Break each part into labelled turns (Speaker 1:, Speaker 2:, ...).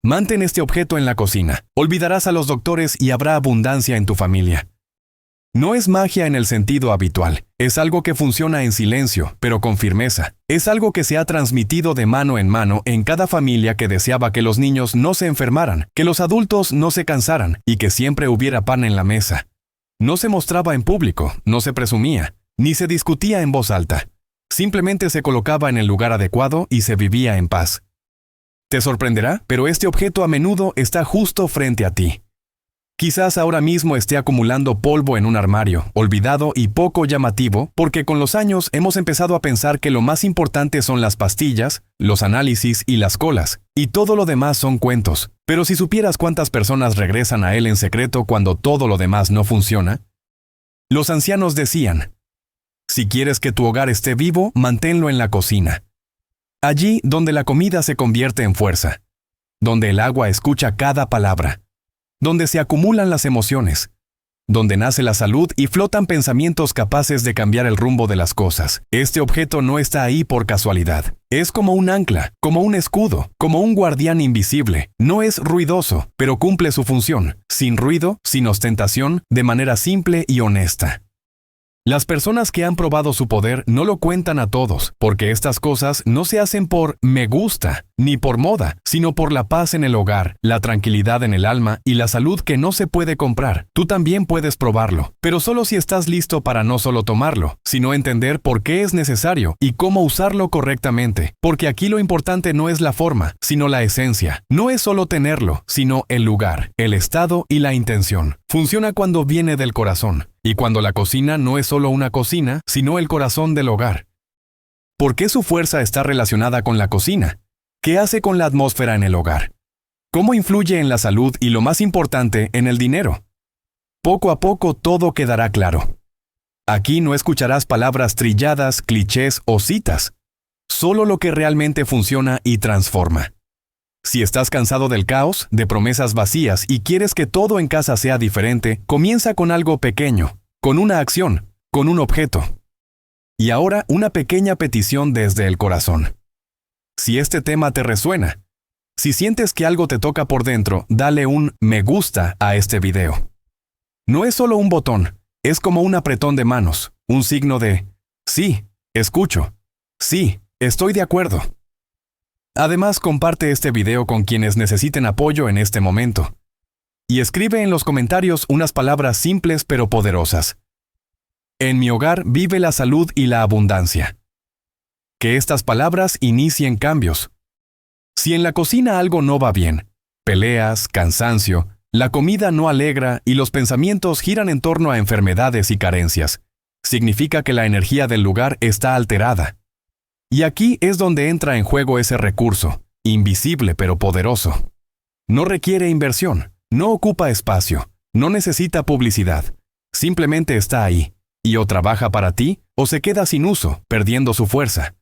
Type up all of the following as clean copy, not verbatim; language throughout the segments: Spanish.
Speaker 1: Mantén este objeto en la cocina. Olvidarás a los doctores y habrá abundancia en tu familia. No es magia en el sentido habitual. Es algo que funciona en silencio, pero con firmeza. Es algo que se ha transmitido de mano en cada familia que deseaba que los niños no se enfermaran, que los adultos no se cansaran y que siempre hubiera pan en la mesa. No se mostraba en público, no se presumía, ni se discutía en voz alta. Simplemente se colocaba en el lugar adecuado y se vivía en paz. Te sorprenderá, pero este objeto a menudo está justo frente a ti. Quizás ahora mismo esté acumulando polvo en un armario, olvidado y poco llamativo, porque con los años hemos empezado a pensar que lo más importante son las pastillas, los análisis y las colas, y todo lo demás son cuentos. Pero si supieras cuántas personas regresan a él en secreto cuando todo lo demás no funciona. Los ancianos decían: si quieres que tu hogar esté vivo, manténlo en la cocina. Allí donde la comida se convierte en fuerza, donde el agua escucha cada palabra, donde se acumulan las emociones, donde nace la salud y flotan pensamientos capaces de cambiar el rumbo de las cosas. Este objeto no está ahí por casualidad. Es como un ancla, como un escudo, como un guardián invisible. No es ruidoso, pero cumple su función, sin ruido, sin ostentación, de manera simple y honesta. Las personas que han probado su poder no lo cuentan a todos, porque estas cosas no se hacen por me gusta, ni por moda, sino por la paz en el hogar, la tranquilidad en el alma y la salud que no se puede comprar. Tú también puedes probarlo, pero solo si estás listo para no solo tomarlo, sino entender por qué es necesario y cómo usarlo correctamente, porque aquí lo importante no es la forma, sino la esencia. No es solo tenerlo, sino el lugar, el estado y la intención. Funciona cuando viene del corazón. Y cuando la cocina no es solo una cocina, sino el corazón del hogar. ¿Por qué su fuerza está relacionada con la cocina? ¿Qué hace con la atmósfera en el hogar? ¿Cómo influye en la salud y, lo más importante, en el dinero? Poco a poco todo quedará claro. Aquí no escucharás palabras trilladas, clichés o citas. Solo lo que realmente funciona y transforma. Si estás cansado del caos, de promesas vacías y quieres que todo en casa sea diferente, comienza con algo pequeño, con una acción, con un objeto. Y ahora una pequeña petición desde el corazón. Si este tema te resuena, si sientes que algo te toca por dentro, dale un me gusta a este video. No es solo un botón, es como un apretón de manos, un signo de sí, escucho, sí, estoy de acuerdo. Además, comparte este video con quienes necesiten apoyo en este momento. Y escribe en los comentarios unas palabras simples pero poderosas. En mi hogar vive la salud y la abundancia. Que estas palabras inicien cambios. Si en la cocina algo no va bien, peleas, cansancio, la comida no alegra y los pensamientos giran en torno a enfermedades y carencias, significa que la energía del lugar está alterada. Y aquí es donde entra en juego ese recurso, invisible pero poderoso. No requiere inversión, no ocupa espacio, no necesita publicidad. Simplemente está ahí, y o trabaja para ti, o se queda sin uso, perdiendo su fuerza.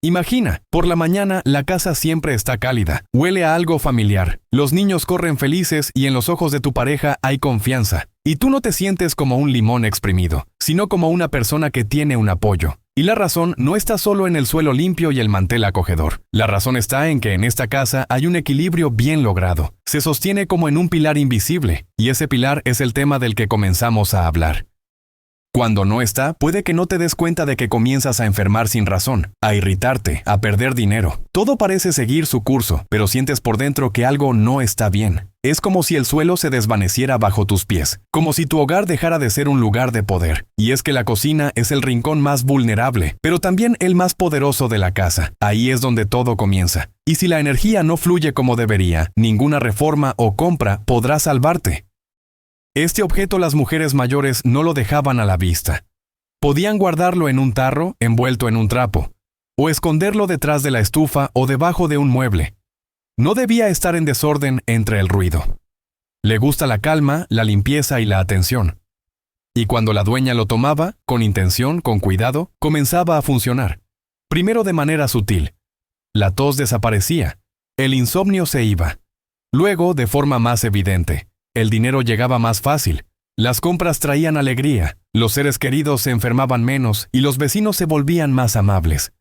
Speaker 1: Imagina, por la mañana la casa siempre está cálida, huele a algo familiar, los niños corren felices y en los ojos de tu pareja hay confianza. Y tú no te sientes como un limón exprimido, sino como una persona que tiene un apoyo. Y la razón no está solo en el suelo limpio y el mantel acogedor. La razón está en que en esta casa hay un equilibrio bien logrado. Se sostiene como en un pilar invisible, y ese pilar es el tema del que comenzamos a hablar. Cuando no está, puede que no te des cuenta de que comienzas a enfermar sin razón, a irritarte, a perder dinero. Todo parece seguir su curso, pero sientes por dentro que algo no está bien. Es como si el suelo se desvaneciera bajo tus pies, como si tu hogar dejara de ser un lugar de poder. Y es que la cocina es el rincón más vulnerable, pero también el más poderoso de la casa. Ahí es donde todo comienza. Y si la energía no fluye como debería, ninguna reforma o compra podrá salvarte. Este objeto las mujeres mayores no lo dejaban a la vista. Podían guardarlo en un tarro, envuelto en un trapo, o esconderlo detrás de la estufa o debajo de un mueble. No debía estar en desorden entre el ruido. Le gusta la calma, la limpieza y la atención. Y cuando la dueña lo tomaba, con intención, con cuidado, comenzaba a funcionar. Primero de manera sutil. La tos desaparecía. El insomnio se iba. Luego, de forma más evidente. El dinero llegaba más fácil, las compras traían alegría, los seres queridos se enfermaban menos y los vecinos se volvían más amables.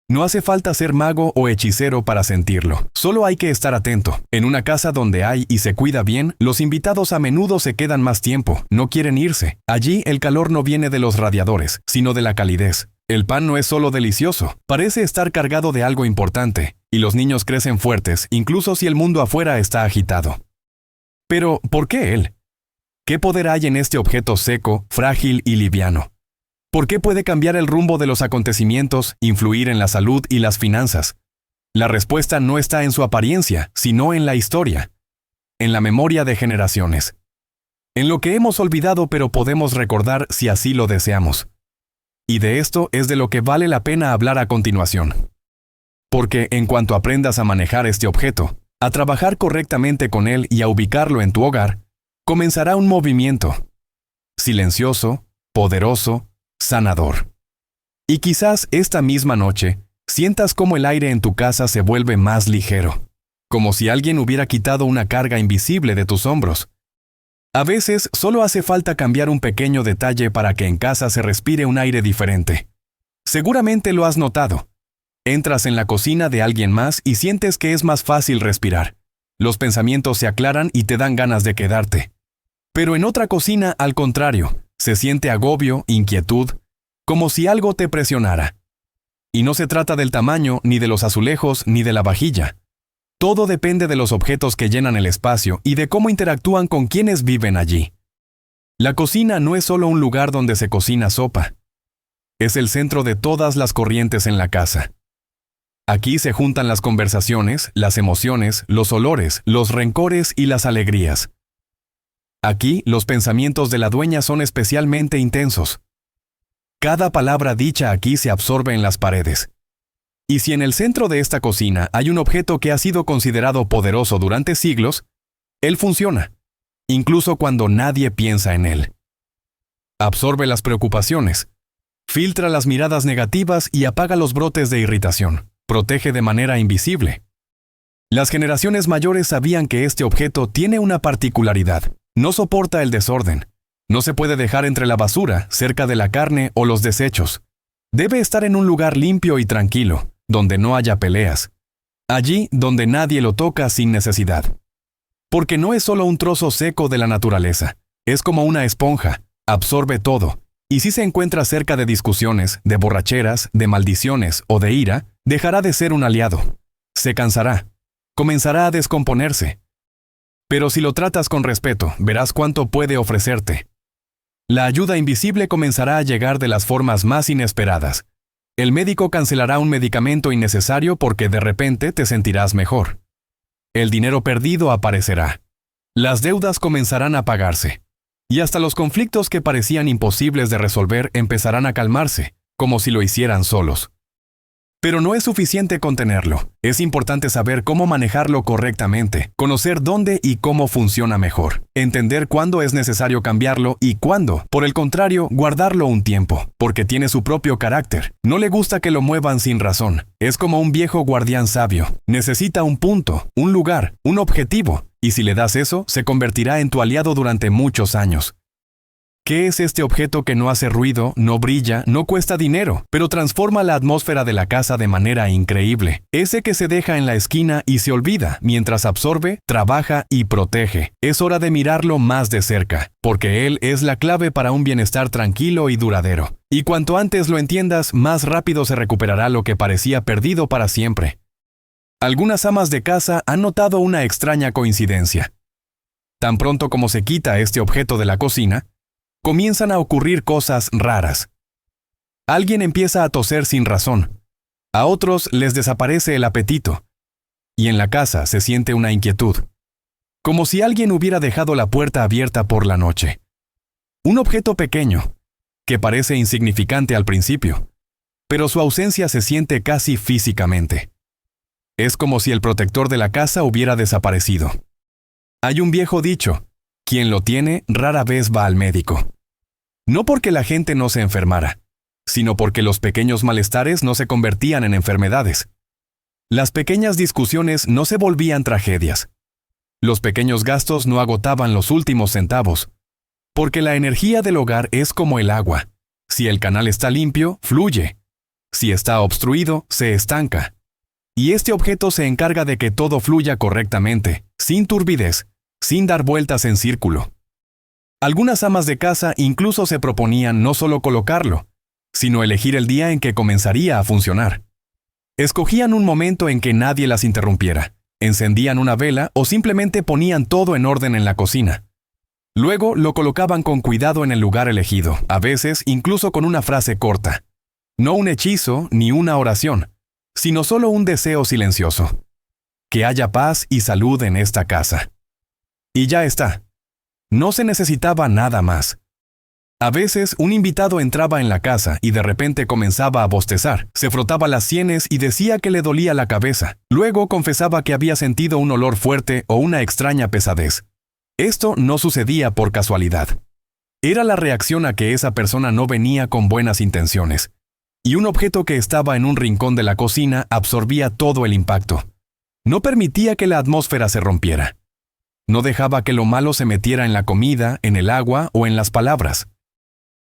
Speaker 1: No hace falta ser mago o hechicero para sentirlo. Solo hay que estar atento. En una casa donde hay y se cuida bien, los invitados a menudo se quedan más tiempo, no quieren irse. Allí el calor no viene de los radiadores, sino de la calidez. El pan no es solo delicioso, parece estar cargado de algo importante, y los niños crecen fuertes, incluso si el mundo afuera está agitado. Pero, ¿por qué él? ¿Qué poder hay en este objeto seco, frágil y liviano? ¿Por qué puede cambiar el rumbo de los acontecimientos, influir en la salud y las finanzas? La respuesta no está en su apariencia, sino en la historia, en la memoria de generaciones, en lo que hemos olvidado pero podemos recordar si así lo deseamos. Y de esto es de lo que vale la pena hablar a continuación. Porque en cuanto aprendas a manejar este objeto, a trabajar correctamente con él y a ubicarlo en tu hogar, comenzará un movimiento silencioso, poderoso, sanador. Y quizás esta misma noche sientas cómo el aire en tu casa se vuelve más ligero, como si alguien hubiera quitado una carga invisible de tus hombros. A veces solo hace falta cambiar un pequeño detalle para que en casa se respire un aire diferente. Seguramente lo has notado. Entras en la cocina de alguien más y sientes que es más fácil respirar. Los pensamientos se aclaran y te dan ganas de quedarte. Pero en otra cocina, al contrario, se siente agobio, inquietud, como si algo te presionara. Y no se trata del tamaño, ni de los azulejos, ni de la vajilla. Todo depende de los objetos que llenan el espacio y de cómo interactúan con quienes viven allí. La cocina no es solo un lugar donde se cocina sopa. Es el centro de todas las corrientes en la casa. Aquí se juntan las conversaciones, las emociones, los olores, los rencores y las alegrías. Aquí, los pensamientos de la dueña son especialmente intensos. Cada palabra dicha aquí se absorbe en las paredes. Y si en el centro de esta cocina hay un objeto que ha sido considerado poderoso durante siglos, él funciona, incluso cuando nadie piensa en él. Absorbe las preocupaciones, filtra las miradas negativas y apaga los brotes de irritación. Protege de manera invisible. Las generaciones mayores sabían que este objeto tiene una particularidad. No soporta el desorden. No se puede dejar entre la basura, cerca de la carne o los desechos. Debe estar en un lugar limpio y tranquilo, donde no haya peleas. Allí donde nadie lo toca sin necesidad. Porque no es solo un trozo seco de la naturaleza. Es como una esponja. Absorbe todo. Y si se encuentra cerca de discusiones, de borracheras, de maldiciones o de ira, dejará de ser un aliado. Se cansará. Comenzará a descomponerse. Pero si lo tratas con respeto, verás cuánto puede ofrecerte. La ayuda invisible comenzará a llegar de las formas más inesperadas. El médico cancelará un medicamento innecesario porque de repente te sentirás mejor. El dinero perdido aparecerá. Las deudas comenzarán a pagarse. Y hasta los conflictos que parecían imposibles de resolver empezarán a calmarse, como si lo hicieran solos. Pero no es suficiente con tenerlo. Es importante saber cómo manejarlo correctamente, conocer dónde y cómo funciona mejor, entender cuándo es necesario cambiarlo y cuándo, por el contrario, guardarlo un tiempo, porque tiene su propio carácter. No le gusta que lo muevan sin razón. Es como un viejo guardián sabio. Necesita un punto, un lugar, un objetivo, y si le das eso, se convertirá en tu aliado durante muchos años. ¿Qué es este objeto que no hace ruido, no brilla, no cuesta dinero, pero transforma la atmósfera de la casa de manera increíble? Ese que se deja en la esquina y se olvida, mientras absorbe, trabaja y protege. Es hora de mirarlo más de cerca, porque él es la clave para un bienestar tranquilo y duradero. Y cuanto antes lo entiendas, más rápido se recuperará lo que parecía perdido para siempre. Algunas amas de casa han notado una extraña coincidencia. Tan pronto como se quita este objeto de la cocina, comienzan a ocurrir cosas raras. Alguien empieza a toser sin razón. A otros les desaparece el apetito. Y en la casa se siente una inquietud. Como si alguien hubiera dejado la puerta abierta por la noche. Un objeto pequeño, que parece insignificante al principio, pero su ausencia se siente casi físicamente. Es como si el protector de la casa hubiera desaparecido. Hay un viejo dicho: quien lo tiene rara vez va al médico. No porque la gente no se enfermara, sino porque los pequeños malestares no se convertían en enfermedades. Las pequeñas discusiones no se volvían tragedias. Los pequeños gastos no agotaban los últimos centavos. Porque la energía del hogar es como el agua. Si el canal está limpio, fluye. Si está obstruido, se estanca. Y este objeto se encarga de que todo fluya correctamente, sin turbidez, sin dar vueltas en círculo. Algunas amas de casa incluso se proponían no solo colocarlo, sino elegir el día en que comenzaría a funcionar. Escogían un momento en que nadie las interrumpiera, encendían una vela o simplemente ponían todo en orden en la cocina. Luego lo colocaban con cuidado en el lugar elegido, a veces incluso con una frase corta. No un hechizo ni una oración, sino solo un deseo silencioso. Que haya paz y salud en esta casa. Y ya está. No se necesitaba nada más. A veces un invitado entraba en la casa y de repente comenzaba a bostezar, se frotaba las sienes y decía que le dolía la cabeza. Luego confesaba que había sentido un olor fuerte o una extraña pesadez. Esto no sucedía por casualidad. Era la reacción a que esa persona no venía con buenas intenciones. Y un objeto que estaba en un rincón de la cocina absorbía todo el impacto. No permitía que la atmósfera se rompiera. No dejaba que lo malo se metiera en la comida, en el agua o en las palabras.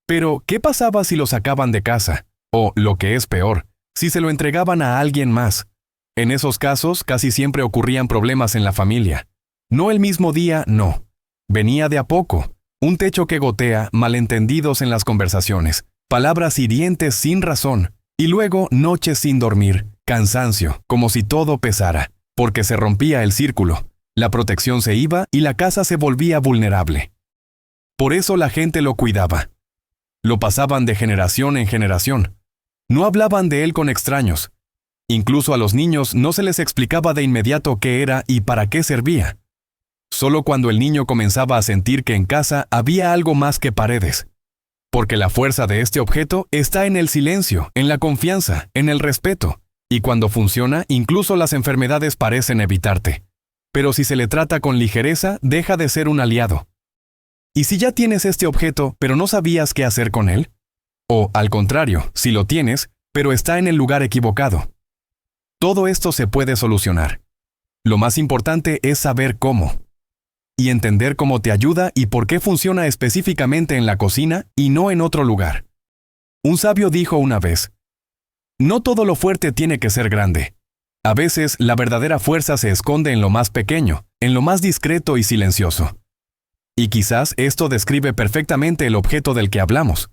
Speaker 1: Pero, ¿qué pasaba si lo sacaban de casa? O, lo que es peor, si se lo entregaban a alguien más. En esos casos, casi siempre ocurrían problemas en la familia. No el mismo día, no. Venía de a poco. Un techo que gotea, malentendidos en las conversaciones, palabras hirientes sin razón, y luego noches sin dormir, cansancio, como si todo pesara, porque se rompía el círculo. La protección se iba y la casa se volvía vulnerable. Por eso la gente lo cuidaba. Lo pasaban de generación en generación. No hablaban de él con extraños. Incluso a los niños no se les explicaba de inmediato qué era y para qué servía. Solo cuando el niño comenzaba a sentir que en casa había algo más que paredes. Porque la fuerza de este objeto está en el silencio, en la confianza, en el respeto. Y cuando funciona, incluso las enfermedades parecen evitarte. Pero si se le trata con ligereza, deja de ser un aliado. ¿Y si ya tienes este objeto, pero no sabías qué hacer con él? O, al contrario, si lo tienes, pero está en el lugar equivocado. Todo esto se puede solucionar. Lo más importante es saber cómo. Y entender cómo te ayuda y por qué funciona específicamente en la cocina y no en otro lugar. Un sabio dijo una vez: no todo lo fuerte tiene que ser grande. A veces, la verdadera fuerza se esconde en lo más pequeño, en lo más discreto y silencioso. Y quizás esto describe perfectamente el objeto del que hablamos.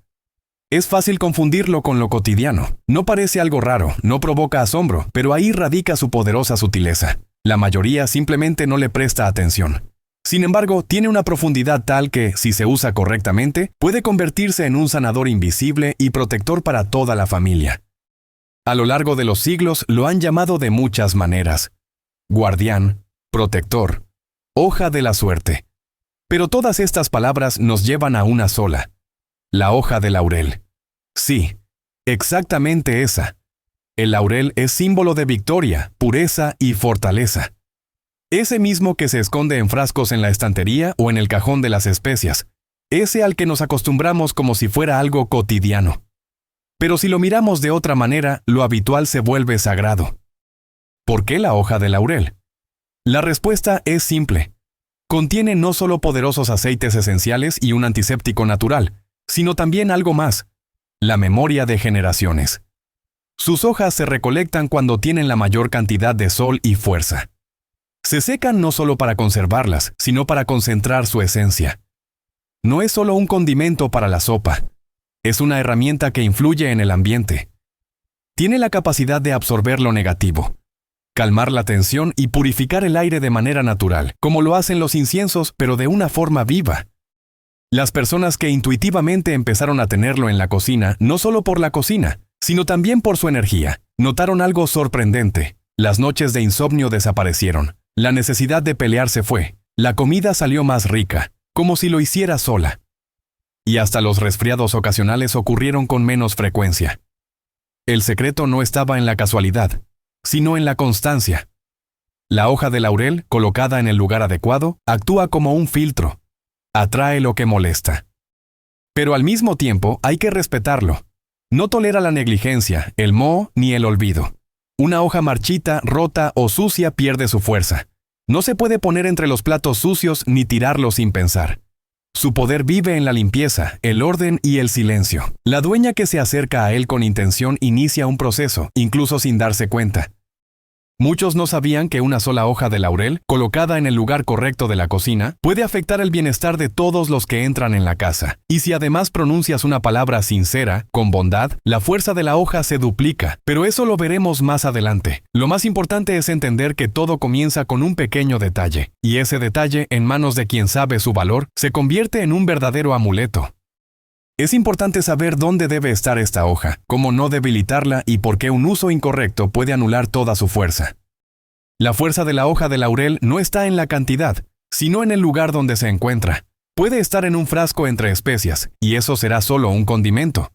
Speaker 1: Es fácil confundirlo con lo cotidiano. No parece algo raro, no provoca asombro, pero ahí radica su poderosa sutileza. La mayoría simplemente no le presta atención. Sin embargo, tiene una profundidad tal que, si se usa correctamente, puede convertirse en un sanador invisible y protector para toda la familia. A lo largo de los siglos lo han llamado de muchas maneras: guardián, protector, hoja de la suerte. Pero todas estas palabras nos llevan a una sola: la hoja de laurel. Sí, exactamente esa. El laurel es símbolo de victoria, pureza y fortaleza. Ese mismo que se esconde en frascos en la estantería o en el cajón de las especias. Ese al que nos acostumbramos como si fuera algo cotidiano. Pero si lo miramos de otra manera, lo habitual se vuelve sagrado. ¿Por qué la hoja de laurel? La respuesta es simple. Contiene no solo poderosos aceites esenciales y un antiséptico natural, sino también algo más: la memoria de generaciones. Sus hojas se recolectan cuando tienen la mayor cantidad de sol y fuerza. Se secan no solo para conservarlas, sino para concentrar su esencia. No es solo un condimento para la sopa. Es una herramienta que influye en el ambiente. Tiene la capacidad de absorber lo negativo, calmar la tensión y purificar el aire de manera natural, como lo hacen los inciensos, pero de una forma viva. Las personas que intuitivamente empezaron a tenerlo en la cocina, no solo por la cocina, sino también por su energía, notaron algo sorprendente. Las noches de insomnio desaparecieron. La necesidad de pelear se fue. La comida salió más rica, como si lo hiciera sola. Y hasta los resfriados ocasionales ocurrieron con menos frecuencia. El secreto no estaba en la casualidad, sino en la constancia. La hoja de laurel, colocada en el lugar adecuado, actúa como un filtro. Atrae lo que molesta. Pero al mismo tiempo hay que respetarlo. No tolera la negligencia, el moho ni el olvido. Una hoja marchita, rota o sucia pierde su fuerza. No se puede poner entre los platos sucios ni tirarlo sin pensar. Su poder vive en la limpieza, el orden y el silencio. La dueña que se acerca a él con intención inicia un proceso, incluso sin darse cuenta. Muchos no sabían que una sola hoja de laurel, colocada en el lugar correcto de la cocina, puede afectar el bienestar de todos los que entran en la casa. Y si además pronuncias una palabra sincera, con bondad, la fuerza de la hoja se duplica. Pero eso lo veremos más adelante. Lo más importante es entender que todo comienza con un pequeño detalle. Y ese detalle, en manos de quien sabe su valor, se convierte en un verdadero amuleto. Es importante saber dónde debe estar esta hoja, cómo no debilitarla y por qué un uso incorrecto puede anular toda su fuerza. La fuerza de la hoja de laurel no está en la cantidad, sino en el lugar donde se encuentra. Puede estar en un frasco entre especias, y eso será solo un condimento.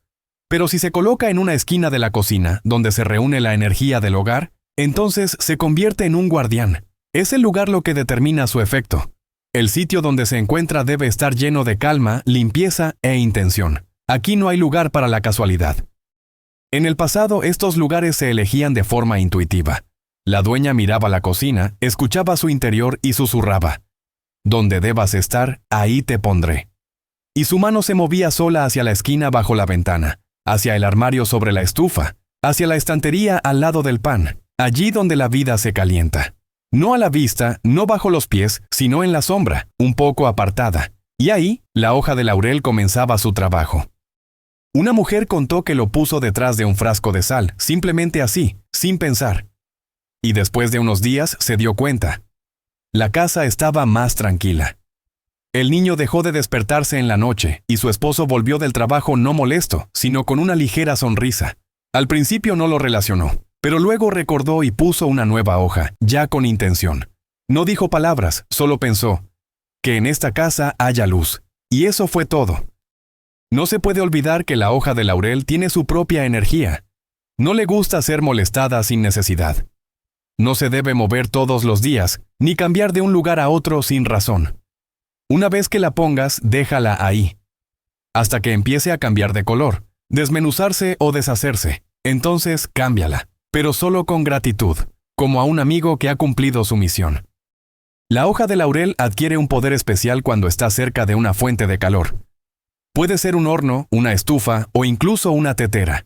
Speaker 1: Pero si se coloca en una esquina de la cocina, donde se reúne la energía del hogar, entonces se convierte en un guardián. Es el lugar lo que determina su efecto. El sitio donde se encuentra debe estar lleno de calma, limpieza e intención. Aquí no hay lugar para la casualidad. En el pasado, estos lugares se elegían de forma intuitiva. La dueña miraba la cocina, escuchaba su interior y susurraba: «Donde debas estar, ahí te pondré». Y su mano se movía sola hacia la esquina bajo la ventana, hacia el armario sobre la estufa, hacia la estantería al lado del pan, allí donde la vida se calienta. No a la vista, no bajo los pies, sino en la sombra, un poco apartada. Y ahí, la hoja de laurel comenzaba su trabajo. Una mujer contó que lo puso detrás de un frasco de sal, simplemente así, sin pensar. Y después de unos días se dio cuenta. La casa estaba más tranquila. El niño dejó de despertarse en la noche, y su esposo volvió del trabajo no molesto, sino con una ligera sonrisa. Al principio no lo relacionó. Pero luego recordó y puso una nueva hoja, ya con intención. No dijo palabras, solo pensó: que en esta casa haya luz. Y eso fue todo. No se puede olvidar que la hoja de laurel tiene su propia energía. No le gusta ser molestada sin necesidad. No se debe mover todos los días, ni cambiar de un lugar a otro sin razón. Una vez que la pongas, déjala ahí. Hasta que empiece a cambiar de color, desmenuzarse o deshacerse. Entonces, cámbiala. Pero solo con gratitud, como a un amigo que ha cumplido su misión. La hoja de laurel adquiere un poder especial cuando está cerca de una fuente de calor. Puede ser un horno, una estufa o incluso una tetera.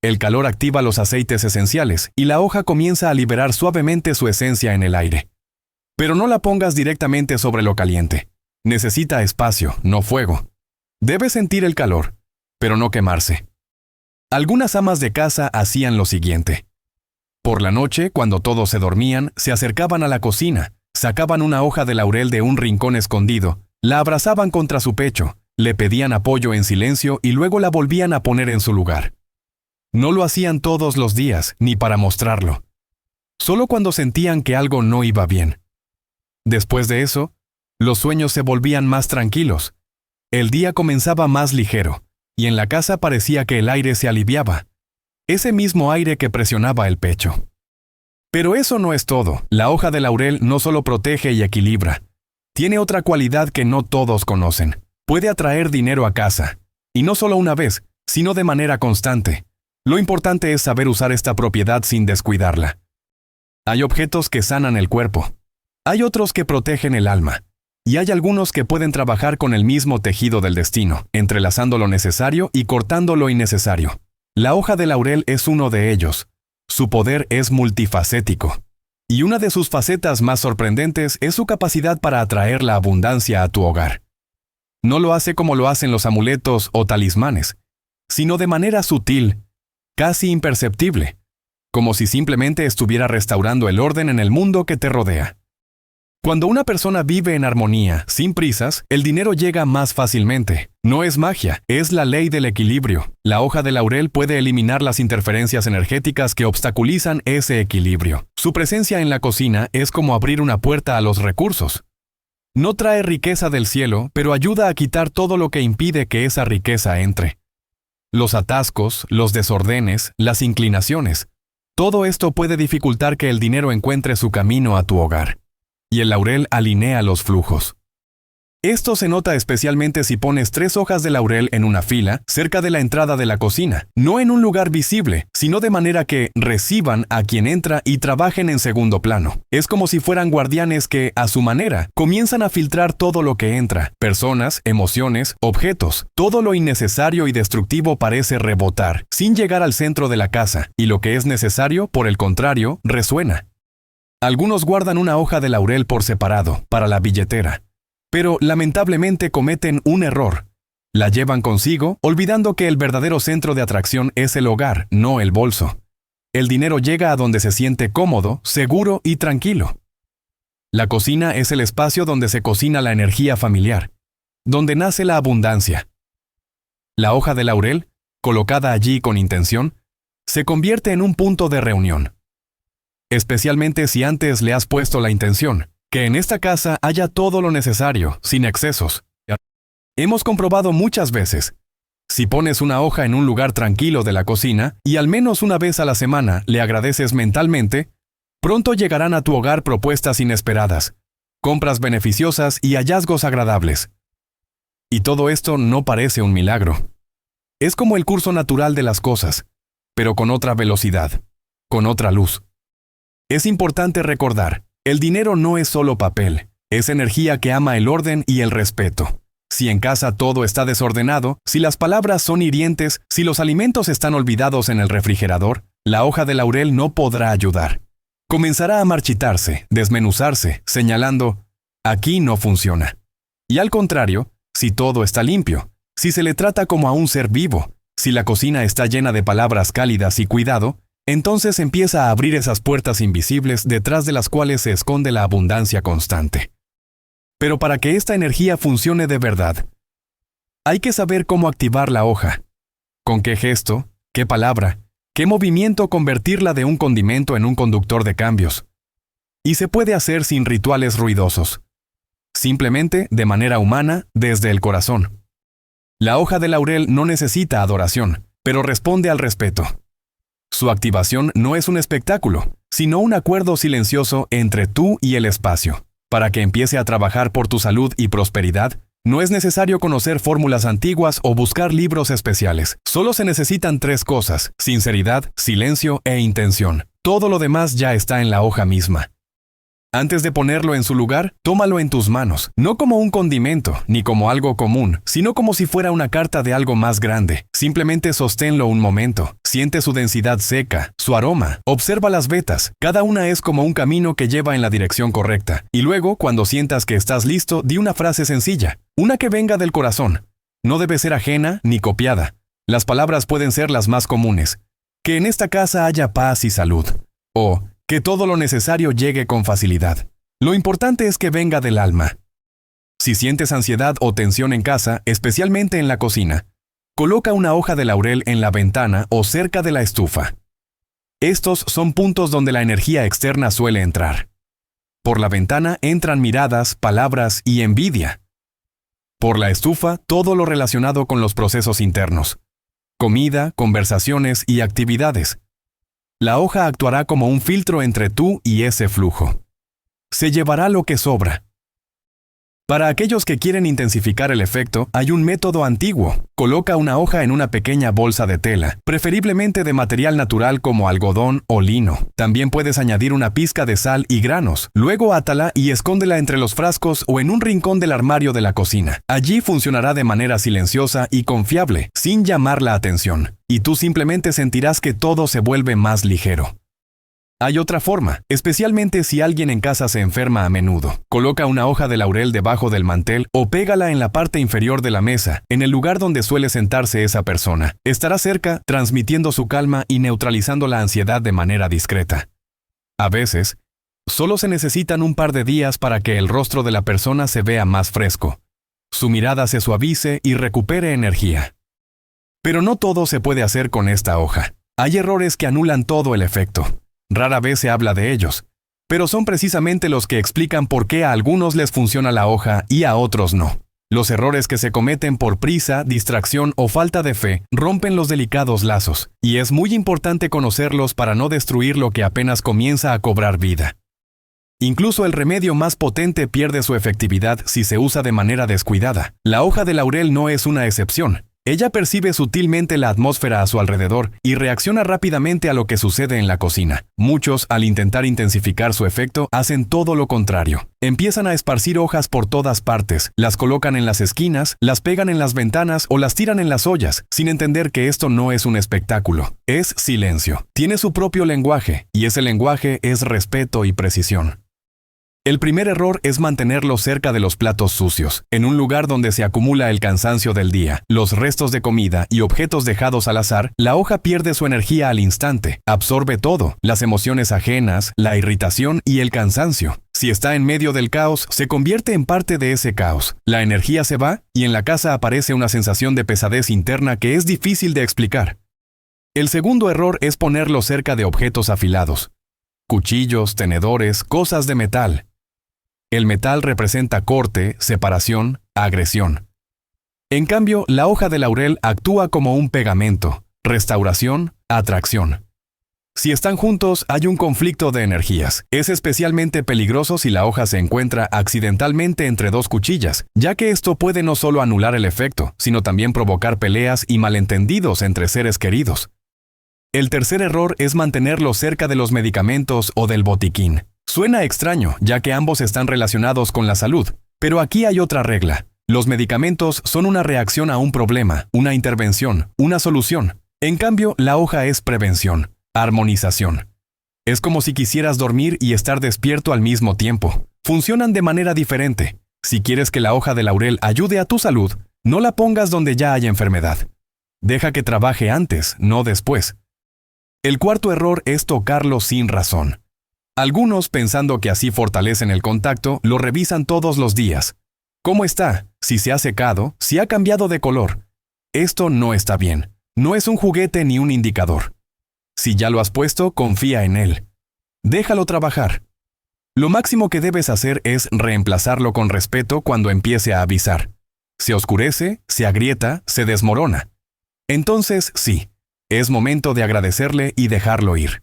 Speaker 1: El calor activa los aceites esenciales y la hoja comienza a liberar suavemente su esencia en el aire. Pero no la pongas directamente sobre lo caliente. Necesita espacio, no fuego. Debe sentir el calor, pero no quemarse. Algunas amas de casa hacían lo siguiente. Por la noche, cuando todos se dormían, se acercaban a la cocina, sacaban una hoja de laurel de un rincón escondido, la abrazaban contra su pecho, le pedían apoyo en silencio y luego la volvían a poner en su lugar. No lo hacían todos los días, ni para mostrarlo. Solo cuando sentían que algo no iba bien. Después de eso, los sueños se volvían más tranquilos. El día comenzaba más ligero. Y en la casa parecía que el aire se aliviaba. Ese mismo aire que presionaba el pecho. Pero eso no es todo. La hoja de laurel no solo protege y equilibra. Tiene otra cualidad que no todos conocen. Puede atraer dinero a casa. Y no solo una vez, sino de manera constante. Lo importante es saber usar esta propiedad sin descuidarla. Hay objetos que sanan el cuerpo. Hay otros que protegen el alma. Y hay algunos que pueden trabajar con el mismo tejido del destino, entrelazando lo necesario y cortando lo innecesario. La hoja de laurel es uno de ellos. Su poder es multifacético. Y una de sus facetas más sorprendentes es su capacidad para atraer la abundancia a tu hogar. No lo hace como lo hacen los amuletos o talismanes, sino de manera sutil, casi imperceptible, como si simplemente estuviera restaurando el orden en el mundo que te rodea. Cuando una persona vive en armonía, sin prisas, el dinero llega más fácilmente. No es magia, es la ley del equilibrio. La hoja de laurel puede eliminar las interferencias energéticas que obstaculizan ese equilibrio. Su presencia en la cocina es como abrir una puerta a los recursos. No trae riqueza del cielo, pero ayuda a quitar todo lo que impide que esa riqueza entre. Los atascos, los desordenes, las inclinaciones. Todo esto puede dificultar que el dinero encuentre su camino a tu hogar. Y el laurel alinea los flujos. Esto se nota especialmente si pones 3 hojas de laurel en una fila cerca de la entrada de la cocina, no en un lugar visible, sino de manera que reciban a quien entra y trabajen en segundo plano. Es como si fueran guardianes que, a su manera, comienzan a filtrar todo lo que entra: personas, emociones, objetos. Todo lo innecesario y destructivo parece rebotar, sin llegar al centro de la casa, y lo que es necesario, por el contrario, resuena. Algunos guardan una hoja de laurel por separado, para la billetera. Pero lamentablemente cometen un error. La llevan consigo, olvidando que el verdadero centro de atracción es el hogar, no el bolso. El dinero llega a donde se siente cómodo, seguro y tranquilo. La cocina es el espacio donde se cocina la energía familiar, donde nace la abundancia. La hoja de laurel, colocada allí con intención, se convierte en un punto de reunión. Especialmente si antes le has puesto la intención: que en esta casa haya todo lo necesario, sin excesos. Hemos comprobado muchas veces: si pones una hoja en un lugar tranquilo de la cocina y al menos una vez a la semana le agradeces mentalmente, pronto llegarán a tu hogar propuestas inesperadas, compras beneficiosas y hallazgos agradables. Y todo esto no parece un milagro. Es como el curso natural de las cosas, pero con otra velocidad, con otra luz. Es importante recordar: el dinero no es solo papel, es energía que ama el orden y el respeto. Si en casa todo está desordenado, si las palabras son hirientes, si los alimentos están olvidados en el refrigerador, la hoja de laurel no podrá ayudar. Comenzará a marchitarse, desmenuzarse, señalando: aquí no funciona. Y al contrario, si todo está limpio, si se le trata como a un ser vivo, si la cocina está llena de palabras cálidas y cuidado, entonces empieza a abrir esas puertas invisibles detrás de las cuales se esconde la abundancia constante. Pero para que esta energía funcione de verdad, hay que saber cómo activar la hoja. Con qué gesto, qué palabra, qué movimiento convertirla de un condimento en un conductor de cambios. Y se puede hacer sin rituales ruidosos. Simplemente, de manera humana, desde el corazón. La hoja de laurel no necesita adoración, pero responde al respeto. Su activación no es un espectáculo, sino un acuerdo silencioso entre tú y el espacio. Para que empiece a trabajar por tu salud y prosperidad, no es necesario conocer fórmulas antiguas o buscar libros especiales. Solo se necesitan 3 cosas: sinceridad, silencio e intención. Todo lo demás ya está en la hoja misma. Antes de ponerlo en su lugar, tómalo en tus manos, no como un condimento, ni como algo común, sino como si fuera una carta de algo más grande. Simplemente sosténlo un momento, siente su densidad seca, su aroma, observa las vetas, cada una es como un camino que lleva en la dirección correcta. Y luego, cuando sientas que estás listo, di una frase sencilla, una que venga del corazón. No debe ser ajena ni copiada. Las palabras pueden ser las más comunes: que en esta casa haya paz y salud. O que todo lo necesario llegue con facilidad. Lo importante es que venga del alma. Si sientes ansiedad o tensión en casa, especialmente en la cocina, coloca una hoja de laurel en la ventana o cerca de la estufa. Estos son puntos donde la energía externa suele entrar. Por la ventana entran miradas, palabras y envidia. Por la estufa, todo lo relacionado con los procesos internos: comida, conversaciones y actividades. La hoja actuará como un filtro entre tú y ese flujo. Se llevará lo que sobra. Para aquellos que quieren intensificar el efecto, hay un método antiguo. Coloca una hoja en una pequeña bolsa de tela, preferiblemente de material natural como algodón o lino. También puedes añadir una pizca de sal y granos. Luego átala y escóndela entre los frascos o en un rincón del armario de la cocina. Allí funcionará de manera silenciosa y confiable, sin llamar la atención. Y tú simplemente sentirás que todo se vuelve más ligero. Hay otra forma, especialmente si alguien en casa se enferma a menudo. Coloca una hoja de laurel debajo del mantel o pégala en la parte inferior de la mesa, en el lugar donde suele sentarse esa persona. Estará cerca, transmitiendo su calma y neutralizando la ansiedad de manera discreta. A veces, solo se necesitan un par de días para que el rostro de la persona se vea más fresco, su mirada se suavice y recupere energía. Pero no todo se puede hacer con esta hoja. Hay errores que anulan todo el efecto. Rara vez se habla de ellos, pero son precisamente los que explican por qué a algunos les funciona la hoja y a otros no. Los errores que se cometen por prisa, distracción o falta de fe rompen los delicados lazos, y es muy importante conocerlos para no destruir lo que apenas comienza a cobrar vida. Incluso el remedio más potente pierde su efectividad si se usa de manera descuidada. La hoja de laurel no es una excepción. Ella percibe sutilmente la atmósfera a su alrededor y reacciona rápidamente a lo que sucede en la cocina. Muchos, al intentar intensificar su efecto, hacen todo lo contrario. Empiezan a esparcir hojas por todas partes, las colocan en las esquinas, las pegan en las ventanas o las tiran en las ollas, sin entender que esto no es un espectáculo. Es silencio. Tiene su propio lenguaje, y ese lenguaje es respeto y precisión. El primer error es mantenerlo cerca de los platos sucios, en un lugar donde se acumula el cansancio del día, los restos de comida y objetos dejados al azar. La hoja pierde su energía al instante, absorbe todo, las emociones ajenas, la irritación y el cansancio. Si está en medio del caos, se convierte en parte de ese caos. La energía se va y en la casa aparece una sensación de pesadez interna que es difícil de explicar. El segundo error es ponerlo cerca de objetos afilados. Cuchillos, tenedores, cosas de metal. El metal representa corte, separación, agresión. En cambio, la hoja de laurel actúa como un pegamento, restauración, atracción. Si están juntos, hay un conflicto de energías. Es especialmente peligroso si la hoja se encuentra accidentalmente entre dos cuchillas, ya que esto puede no solo anular el efecto, sino también provocar peleas y malentendidos entre seres queridos. El tercer error es mantenerlo cerca de los medicamentos o del botiquín. Suena extraño, ya que ambos están relacionados con la salud, pero aquí hay otra regla. Los medicamentos son una reacción a un problema, una intervención, una solución. En cambio, la hoja es prevención, armonización. Es como si quisieras dormir y estar despierto al mismo tiempo. Funcionan de manera diferente. Si quieres que la hoja de laurel ayude a tu salud, no la pongas donde ya hay enfermedad. Deja que trabaje antes, no después. El cuarto error es tocarlo sin razón. Algunos, pensando que así fortalecen el contacto, lo revisan todos los días. ¿Cómo está? Si se ha secado, si ha cambiado de color. Esto no está bien. No es un juguete ni un indicador. Si ya lo has puesto, confía en él. Déjalo trabajar. Lo máximo que debes hacer es reemplazarlo con respeto cuando empiece a avisar. Se oscurece, se agrieta, se desmorona. Entonces, sí, es momento de agradecerle y dejarlo ir.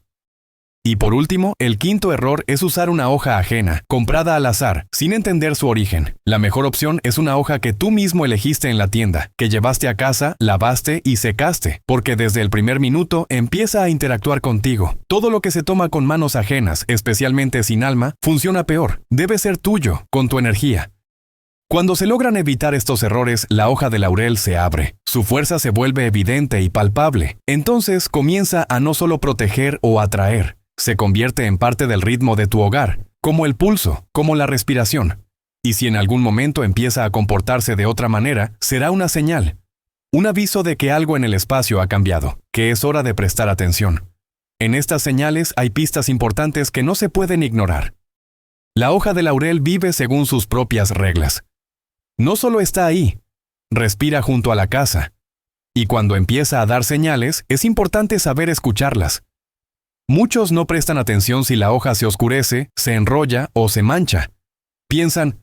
Speaker 1: Y por último, el quinto error es usar una hoja ajena, comprada al azar, sin entender su origen. La mejor opción es una hoja que tú mismo elegiste en la tienda, que llevaste a casa, lavaste y secaste, porque desde el primer minuto empieza a interactuar contigo. Todo lo que se toma con manos ajenas, especialmente sin alma, funciona peor. Debe ser tuyo, con tu energía. Cuando se logran evitar estos errores, la hoja de laurel se abre. Su fuerza se vuelve evidente y palpable. Entonces comienza a no solo proteger o atraer, se convierte en parte del ritmo de tu hogar, como el pulso, como la respiración. Y si en algún momento empieza a comportarse de otra manera, será una señal, un aviso de que algo en el espacio ha cambiado, que es hora de prestar atención. En estas señales hay pistas importantes que no se pueden ignorar. La hoja de laurel vive según sus propias reglas. No solo está ahí, respira junto a la casa. Y cuando empieza a dar señales, es importante saber escucharlas. Muchos no prestan atención si la hoja se oscurece, se enrolla o se mancha. Piensan,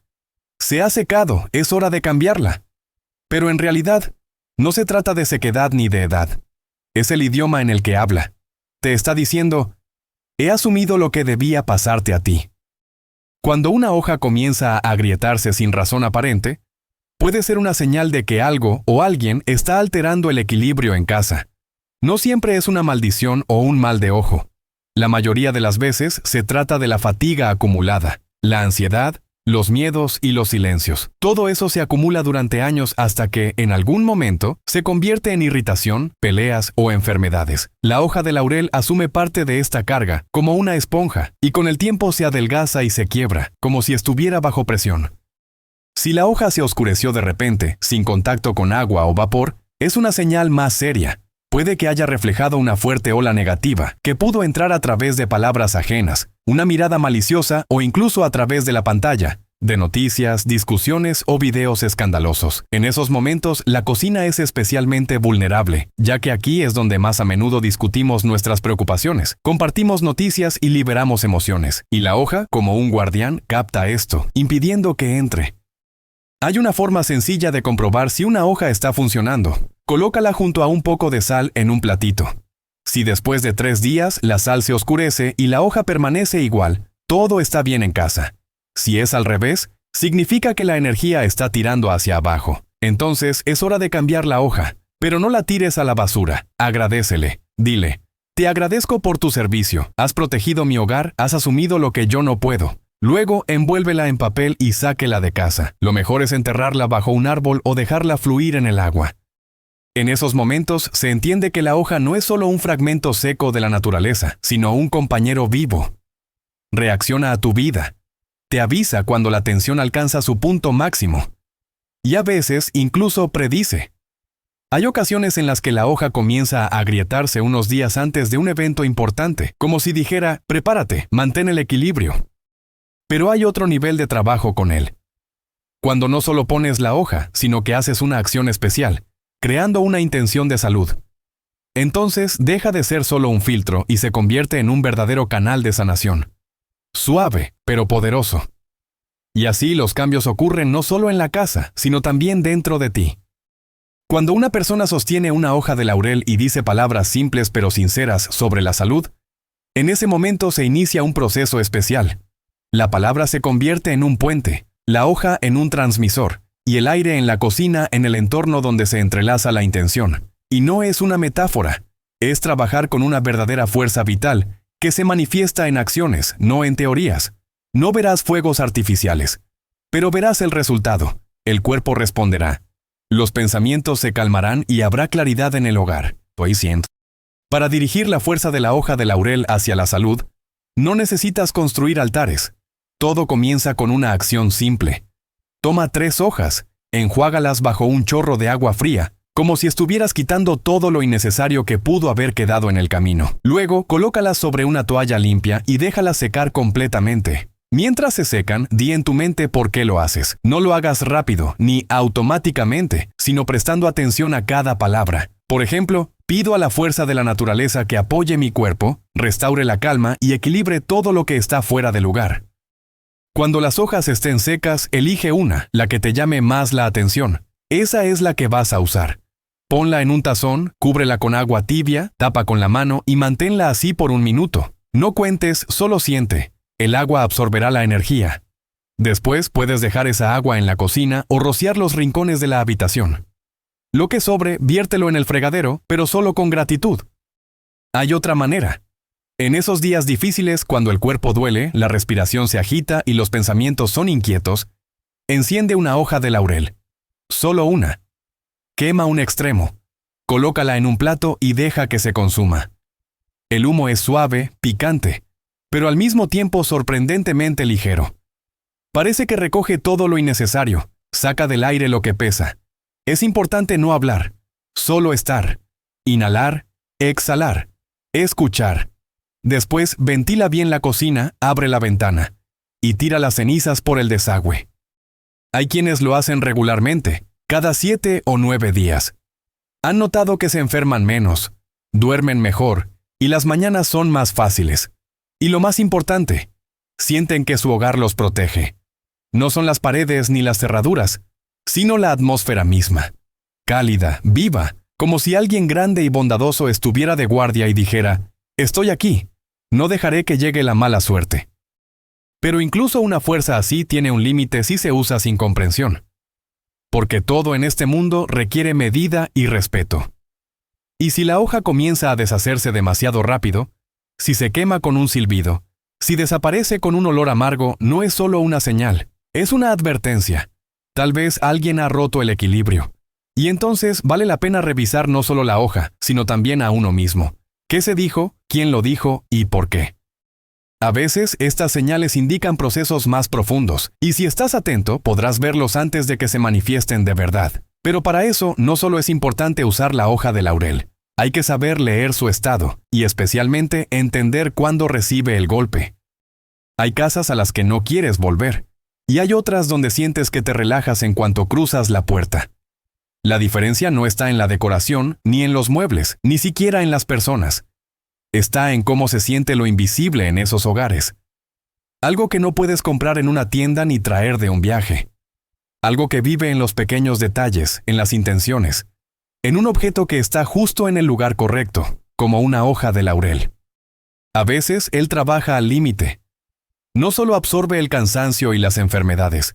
Speaker 1: se ha secado, es hora de cambiarla. Pero en realidad, no se trata de sequedad ni de edad. Es el idioma en el que habla. Te está diciendo, he asumido lo que debía pasarte a ti. Cuando una hoja comienza a agrietarse sin razón aparente, puede ser una señal de que algo o alguien está alterando el equilibrio en casa. No siempre es una maldición o un mal de ojo. La mayoría de las veces se trata de la fatiga acumulada, la ansiedad, los miedos y los silencios. Todo eso se acumula durante años hasta que, en algún momento, se convierte en irritación, peleas o enfermedades. La hoja de laurel asume parte de esta carga, como una esponja, y con el tiempo se adelgaza y se quiebra, como si estuviera bajo presión. Si la hoja se oscureció de repente, sin contacto con agua o vapor, es una señal más seria. Puede que haya reflejado una fuerte ola negativa, que pudo entrar a través de palabras ajenas, una mirada maliciosa o incluso a través de la pantalla, de noticias, discusiones o videos escandalosos. En esos momentos, la cocina es especialmente vulnerable, ya que aquí es donde más a menudo discutimos nuestras preocupaciones, compartimos noticias y liberamos emociones. Y la hoja, como un guardián, capta esto, impidiendo que entre. Hay una forma sencilla de comprobar si una hoja está funcionando. Colócala junto a un poco de sal en un platito. Si después de 3 días la sal se oscurece y la hoja permanece igual, todo está bien en casa. Si es al revés, significa que la energía está tirando hacia abajo. Entonces es hora de cambiar la hoja, pero no la tires a la basura. Agradécele. Dile: te agradezco por tu servicio, has protegido mi hogar, has asumido lo que yo no puedo. Luego, envuélvela en papel y sáquela de casa. Lo mejor es enterrarla bajo un árbol o dejarla fluir en el agua. En esos momentos se entiende que la hoja no es solo un fragmento seco de la naturaleza, sino un compañero vivo. Reacciona a tu vida. Te avisa cuando la tensión alcanza su punto máximo. Y a veces incluso predice. Hay ocasiones en las que la hoja comienza a agrietarse unos días antes de un evento importante, como si dijera: prepárate, mantén el equilibrio. Pero hay otro nivel de trabajo con él. Cuando no solo pones la hoja, sino que haces una acción especial, creando una intención de salud. Entonces deja de ser solo un filtro y se convierte en un verdadero canal de sanación. Suave, pero poderoso. Y así los cambios ocurren no solo en la casa, sino también dentro de ti. Cuando una persona sostiene una hoja de laurel y dice palabras simples pero sinceras sobre la salud, en ese momento se inicia un proceso especial. La palabra se convierte en un puente, la hoja en un transmisor, y el aire en la cocina en el entorno donde se entrelaza la intención. Y no es una metáfora, es trabajar con una verdadera fuerza vital que se manifiesta en acciones, no en teorías. No verás fuegos artificiales, pero verás el resultado. El cuerpo responderá. Los pensamientos se calmarán y habrá claridad en el hogar. Para dirigir la fuerza de la hoja de laurel hacia la salud, no necesitas construir altares. Todo comienza con una acción simple. Toma 3 hojas, enjuágalas bajo un chorro de agua fría, como si estuvieras quitando todo lo innecesario que pudo haber quedado en el camino. Luego, colócalas sobre una toalla limpia y déjalas secar completamente. Mientras se secan, di en tu mente por qué lo haces. No lo hagas rápido, ni automáticamente, sino prestando atención a cada palabra. Por ejemplo, pido a la fuerza de la naturaleza que apoye mi cuerpo, restaure la calma y equilibre todo lo que está fuera de lugar. Cuando las hojas estén secas, elige una, la que te llame más la atención. Esa es la que vas a usar. Ponla en un tazón, cúbrela con agua tibia, tapa con la mano y manténla así por 1 minuto. No cuentes, solo siente. El agua absorberá la energía. Después puedes dejar esa agua en la cocina o rociar los rincones de la habitación. Lo que sobre, viértelo en el fregadero, pero solo con gratitud. Hay otra manera. En esos días difíciles, cuando el cuerpo duele, la respiración se agita y los pensamientos son inquietos, enciende una hoja de laurel. Solo una. Quema un extremo. Colócala en un plato y deja que se consuma. El humo es suave, picante, pero al mismo tiempo sorprendentemente ligero. Parece que recoge todo lo innecesario, saca del aire lo que pesa. Es importante no hablar, solo estar, inhalar, exhalar, escuchar. Después ventila bien la cocina, abre la ventana y tira las cenizas por el desagüe. Hay quienes lo hacen regularmente, cada 7 o 9 días. Han notado que se enferman menos, duermen mejor y las mañanas son más fáciles. Y lo más importante, sienten que su hogar los protege. No son las paredes ni las cerraduras, sino la atmósfera misma. Cálida, viva, como si alguien grande y bondadoso estuviera de guardia y dijera: estoy aquí, no dejaré que llegue la mala suerte. Pero incluso una fuerza así tiene un límite si se usa sin comprensión. Porque todo en este mundo requiere medida y respeto. Y si la hoja comienza a deshacerse demasiado rápido, si se quema con un silbido, si desaparece con un olor amargo, no es solo una señal, es una advertencia. Tal vez alguien ha roto el equilibrio. Y entonces vale la pena revisar no solo la hoja, sino también a uno mismo. ¿Qué se dijo? ¿Quién lo dijo? ¿Y por qué? A veces estas señales indican procesos más profundos, y si estás atento podrás verlos antes de que se manifiesten de verdad. Pero para eso no solo es importante usar la hoja de laurel. Hay que saber leer su estado, y especialmente entender cuándo recibe el golpe. Hay casas a las que no quieres volver, y hay otras donde sientes que te relajas en cuanto cruzas la puerta. La diferencia no está en la decoración, ni en los muebles, ni siquiera en las personas. Está en cómo se siente lo invisible en esos hogares. Algo que no puedes comprar en una tienda ni traer de un viaje. Algo que vive en los pequeños detalles, en las intenciones. En un objeto que está justo en el lugar correcto, como una hoja de laurel. A veces él trabaja al límite. no solo absorbe el cansancio y las enfermedades,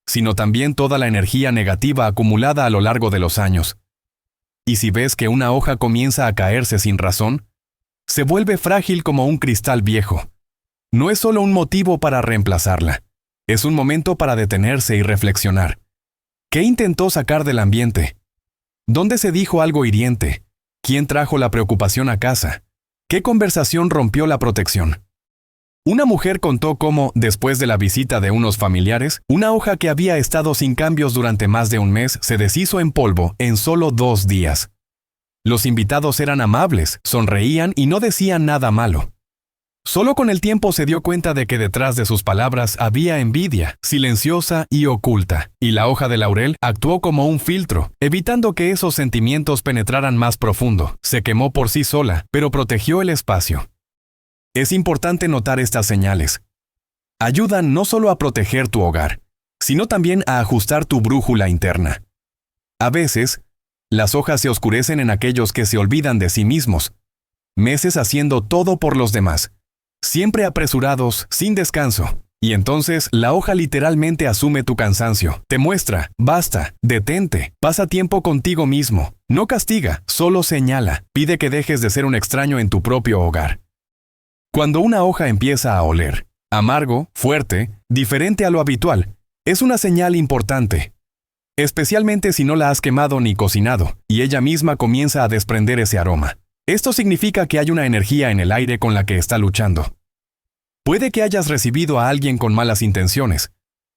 Speaker 1: sino también toda la energía negativa acumulada a lo largo de los años. Y si ves que una hoja comienza a caerse sin razón, se vuelve frágil como un cristal viejo. No es solo un motivo para reemplazarla, es un momento para detenerse y reflexionar. ¿Qué intentó sacar del ambiente? ¿Dónde se dijo algo hiriente? ¿Quién trajo la preocupación a casa? ¿Qué conversación rompió la protección? Una mujer contó cómo, después de la visita de unos familiares, una hoja que había estado sin cambios durante más de un mes se deshizo en polvo en solo 2 días. Los invitados eran amables, sonreían y no decían nada malo. Solo con el tiempo se dio cuenta de que detrás de sus palabras había envidia, silenciosa y oculta, y la hoja de laurel actuó como un filtro, evitando que esos sentimientos penetraran más profundo. Se quemó por sí sola, pero protegió el espacio. Es importante notar estas señales. Ayudan no solo a proteger tu hogar, sino también a ajustar tu brújula interna. A veces, las hojas se oscurecen en aquellos que se olvidan de sí mismos, meses haciendo todo por los demás, siempre apresurados, sin descanso. Y entonces la hoja literalmente asume tu cansancio. Te muestra, basta, detente, pasa tiempo contigo mismo. No castiga, solo señala. Pide que dejes de ser un extraño en tu propio hogar. Cuando una hoja empieza a oler, amargo, fuerte, diferente a lo habitual, es una señal importante. Especialmente si no la has quemado ni cocinado, y ella misma comienza a desprender ese aroma. Esto significa que hay una energía en el aire con la que está luchando. Puede que hayas recibido a alguien con malas intenciones.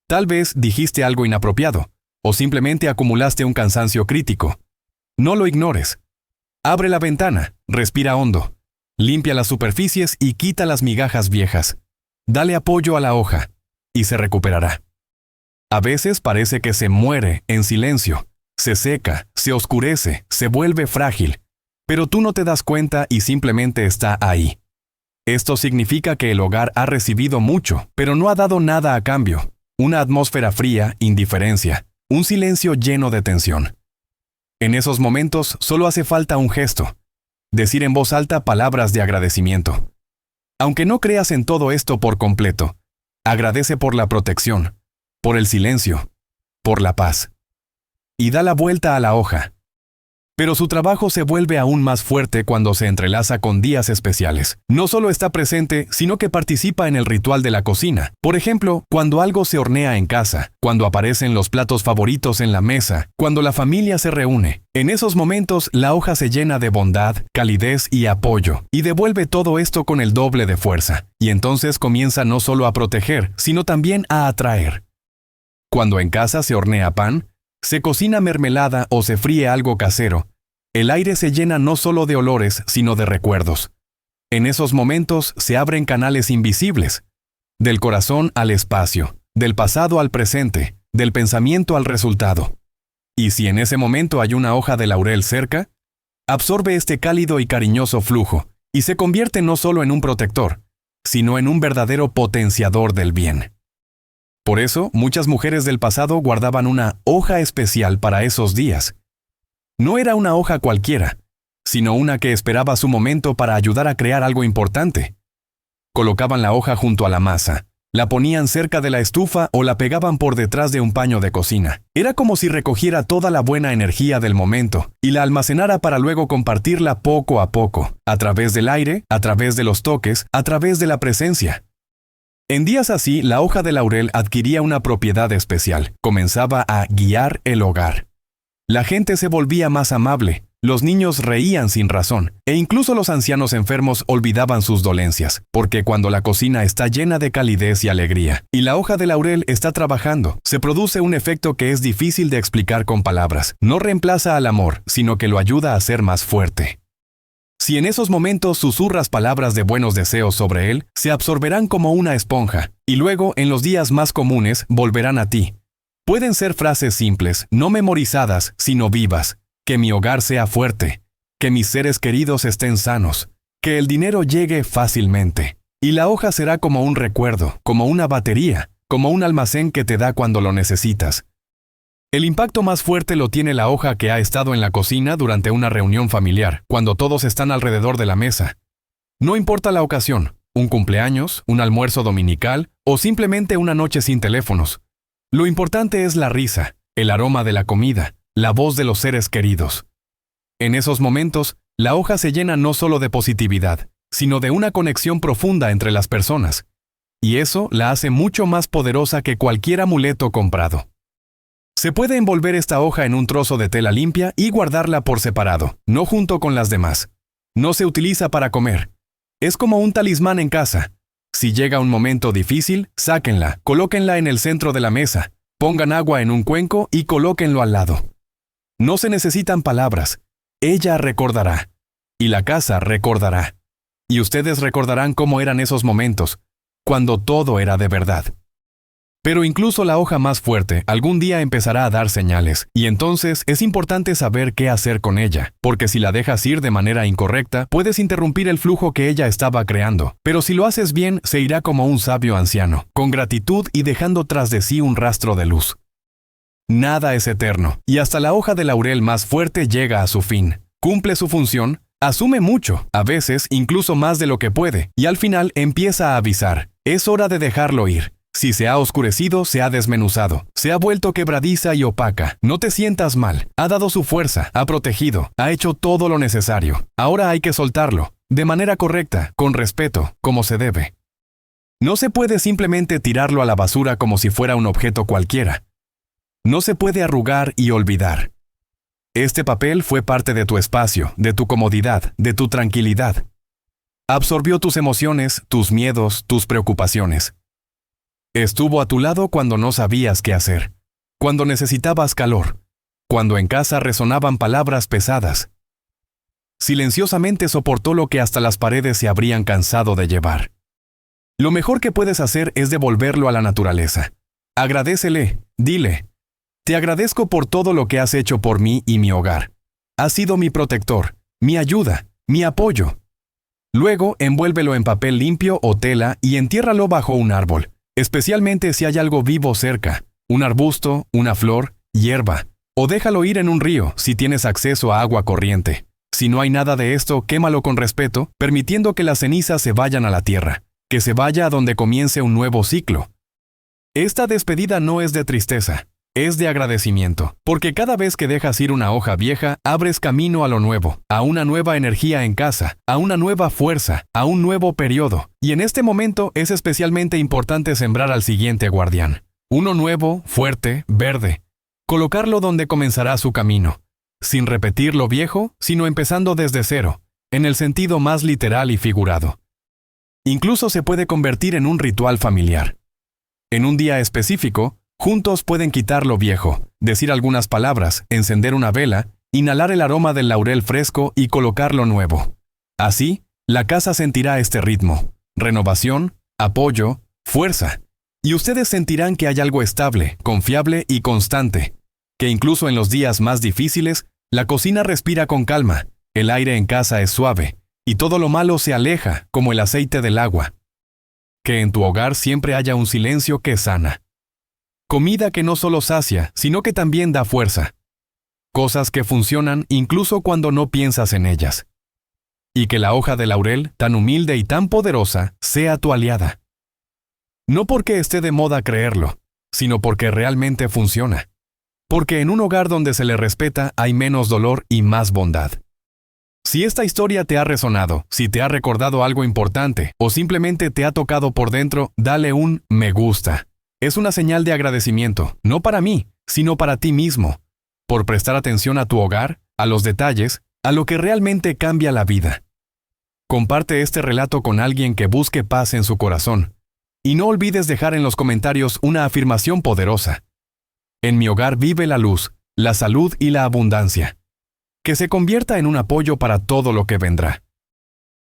Speaker 1: Tal vez dijiste algo inapropiado, o simplemente acumulaste un cansancio crítico. No lo ignores. Abre la ventana, respira hondo, limpia las superficies y quita las migajas viejas. Dale apoyo a la hoja, y se recuperará. A veces parece que se muere en silencio, se seca, se oscurece, se vuelve frágil. Pero tú no te das cuenta y simplemente está ahí. Esto significa que el hogar ha recibido mucho, pero no ha dado nada a cambio. Una atmósfera fría, indiferencia, un silencio lleno de tensión. En esos momentos solo hace falta un gesto. Decir en voz alta palabras de agradecimiento. Aunque no creas en todo esto por completo, agradece por la protección, por el silencio, por la paz. Y da la vuelta a la hoja. Pero su trabajo se vuelve aún más fuerte cuando se entrelaza con días especiales. No solo está presente, sino que participa en el ritual de la cocina. Por ejemplo, cuando algo se hornea en casa, cuando aparecen los platos favoritos en la mesa, cuando la familia se reúne. En esos momentos, la hoja se llena de bondad, calidez y apoyo, y devuelve todo esto con el doble de fuerza. Y entonces comienza no solo a proteger, sino también a atraer. Cuando en casa se hornea pan, se cocina mermelada o se fríe algo casero, el aire se llena no solo de olores, sino de recuerdos. En esos momentos se abren canales invisibles, del corazón al espacio, del pasado al presente, del pensamiento al resultado. Y si en ese momento hay una hoja de laurel cerca, absorbe este cálido y cariñoso flujo, y se convierte no solo en un protector, sino en un verdadero potenciador del bien. Por eso, muchas mujeres del pasado guardaban una hoja especial para esos días. No era una hoja cualquiera, sino una que esperaba su momento para ayudar a crear algo importante. Colocaban la hoja junto a la masa, la ponían cerca de la estufa o la pegaban por detrás de un paño de cocina. Era como si recogiera toda la buena energía del momento y la almacenara para luego compartirla poco a poco, a través del aire, a través de los toques, a través de la presencia. En días así, la hoja de laurel adquiría una propiedad especial. Comenzaba a guiar el hogar. La gente se volvía más amable, los niños reían sin razón, e incluso los ancianos enfermos olvidaban sus dolencias, porque cuando la cocina está llena de calidez y alegría, y la hoja de laurel está trabajando, se produce un efecto que es difícil de explicar con palabras. No reemplaza al amor, sino que lo ayuda a ser más fuerte. Si en esos momentos susurras palabras de buenos deseos sobre él, se absorberán como una esponja, y luego, en los días más comunes, volverán a ti. Pueden ser frases simples, no memorizadas, sino vivas. Que mi hogar sea fuerte, que mis seres queridos estén sanos, que el dinero llegue fácilmente. Y la hoja será como un recuerdo, como una batería, como un almacén que te da cuando lo necesitas. El impacto más fuerte lo tiene la hoja que ha estado en la cocina durante una reunión familiar, cuando todos están alrededor de la mesa. No importa la ocasión, un cumpleaños, un almuerzo dominical o simplemente una noche sin teléfonos. Lo importante es la risa, el aroma de la comida, la voz de los seres queridos. En esos momentos, la hoja se llena no solo de positividad, sino de una conexión profunda entre las personas. Y eso la hace mucho más poderosa que cualquier amuleto comprado. Se puede envolver esta hoja en un trozo de tela limpia y guardarla por separado, no junto con las demás. No se utiliza para comer. Es como un talismán en casa. Si llega un momento difícil, sáquenla, colóquenla en el centro de la mesa, pongan agua en un cuenco y colóquenlo al lado. No se necesitan palabras. Ella recordará. Y la casa recordará. Y ustedes recordarán cómo eran esos momentos, cuando todo era de verdad. Pero incluso la hoja más fuerte algún día empezará a dar señales, y entonces es importante saber qué hacer con ella, porque si la dejas ir de manera incorrecta, puedes interrumpir el flujo que ella estaba creando. Pero si lo haces bien, se irá como un sabio anciano, con gratitud y dejando tras de sí un rastro de luz. Nada es eterno, y hasta la hoja de laurel más fuerte llega a su fin. Cumple su función, asume mucho, a veces incluso más de lo que puede, y al final empieza a avisar. Es hora de dejarlo ir. Si se ha oscurecido, se ha desmenuzado, se ha vuelto quebradiza y opaca. No te sientas mal. Ha dado su fuerza, ha protegido, ha hecho todo lo necesario. Ahora hay que soltarlo, de manera correcta, con respeto, como se debe. No se puede simplemente tirarlo a la basura como si fuera un objeto cualquiera. No se puede arrugar y olvidar. Este papel fue parte de tu espacio, de tu comodidad, de tu tranquilidad. Absorbió tus emociones, tus miedos, tus preocupaciones. Estuvo a tu lado cuando no sabías qué hacer, cuando necesitabas calor, cuando en casa resonaban palabras pesadas. Silenciosamente soportó lo que hasta las paredes se habrían cansado de llevar. Lo mejor que puedes hacer es devolverlo a la naturaleza. Agradécele, dile: te agradezco por todo lo que has hecho por mí y mi hogar. Has sido mi protector, mi ayuda, mi apoyo. Luego, envuélvelo en papel limpio o tela y entiérralo bajo un árbol. Especialmente si hay algo vivo cerca, un arbusto, una flor, hierba, o déjalo ir en un río si tienes acceso a agua corriente. Si no hay nada de esto, quémalo con respeto, permitiendo que las cenizas se vayan a la tierra, que se vaya a donde comience un nuevo ciclo. Esta despedida no es de tristeza, es de agradecimiento, porque cada vez que dejas ir una hoja vieja, abres camino a lo nuevo, a una nueva energía en casa, a una nueva fuerza, a un nuevo periodo. Y en este momento es especialmente importante sembrar al siguiente guardián. Uno nuevo, fuerte, verde. Colocarlo donde comenzará su camino, sin repetir lo viejo, sino empezando desde cero, en el sentido más literal y figurado. Incluso se puede convertir en un ritual familiar. En un día específico, juntos pueden quitar lo viejo, decir algunas palabras, encender una vela, inhalar el aroma del laurel fresco y colocar lo nuevo. Así, la casa sentirá este ritmo: renovación, apoyo, fuerza. Y ustedes sentirán que hay algo estable, confiable y constante. Que incluso en los días más difíciles, la cocina respira con calma, el aire en casa es suave, y todo lo malo se aleja, como el aceite del agua. Que en tu hogar siempre haya un silencio que sana. Comida que no solo sacia, sino que también da fuerza. Cosas que funcionan incluso cuando no piensas en ellas. Y que la hoja de laurel, tan humilde y tan poderosa, sea tu aliada. No porque esté de moda creerlo, sino porque realmente funciona. Porque en un hogar donde se le respeta hay menos dolor y más bondad. Si esta historia te ha resonado, si te ha recordado algo importante o simplemente te ha tocado por dentro, dale un me gusta. Es una señal de agradecimiento, no para mí, sino para ti mismo, por prestar atención a tu hogar, a los detalles, a lo que realmente cambia la vida. Comparte este relato con alguien que busque paz en su corazón. Y no olvides dejar en los comentarios una afirmación poderosa. En mi hogar vive la luz, la salud y la abundancia. Que se convierta en un apoyo para todo lo que vendrá.